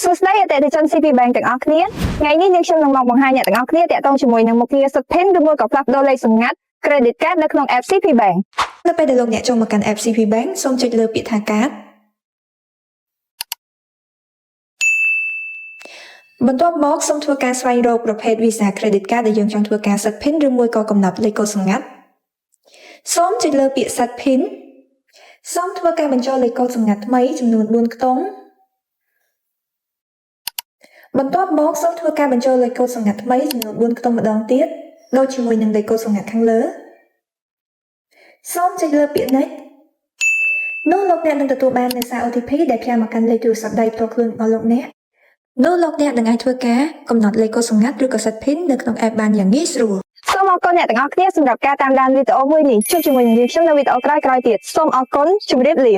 សួស្តីអតិថិជន CP Bank ទាំងអស់គ្នាថ្ងៃនេះយើងខ្ញុំនឹងមកបង្ហាញអ្នកទាំងអស់គ្នាទាក់ទងជាមួយនឹងមុខងារ Set Pin ឬមួយក៏ផ្លាស់ប្ដូរលេខសម្ងាត់ Credit Card នៅក្នុង app CP Bank នៅពេលដែលលោកអ្នកចូលមកកាន់ app CP Bank សូមចុចលើពាក្យថា Card បន្ទាប់មកសូមធ្វើការស្វែងរកប្រភេទ Visa Credit Card ដែលយើងចង់ធ្វើការ Set Pin ឬមួយក៏កំណត់លេខកូដសម្ងាត់សូមចុចលើពាក្យ Set Pin សូមធ្វើការបញ្ចូលលេខកូដសម្ងាត់ថ្មីចំនួន4ខ្ទង់បន្ទាប់មកសូមធ្វើការបញ្ចូលលេខកូដសម្ងាត់ថ្មីចំនួន4ខ្ទង់ម្ដងទៀតដូចជាមួយនឹងលេខកូដសម្ងាត់ខាងលើសូមចុចលើពាក្យ Next នោះលោកអ្នកនឹងទទួលបានសារ OTP ដែលផ្ញើមកកាន់លេខទូរស័ព្ទដៃផ្ទាល់ខ្លួនរបស់លោកអ្នកនោះលោកអ្នកនឹងអាចធ្វើការកំណត់លេខកូដសម្ងាត់ឬក៏ Set Pin នៅក្នុង app បានយ៉ាងងាយស្រួលសូមអរគុណអ្នកទាំងអស់គ្នាសម្រាប់ការតាមដានវីដេអូមួយនេះជួបជាមួយនឹងខ្ញុំនៅវីដេអូក្រោយៗទៀតសូមអរគុណជម្រាបលា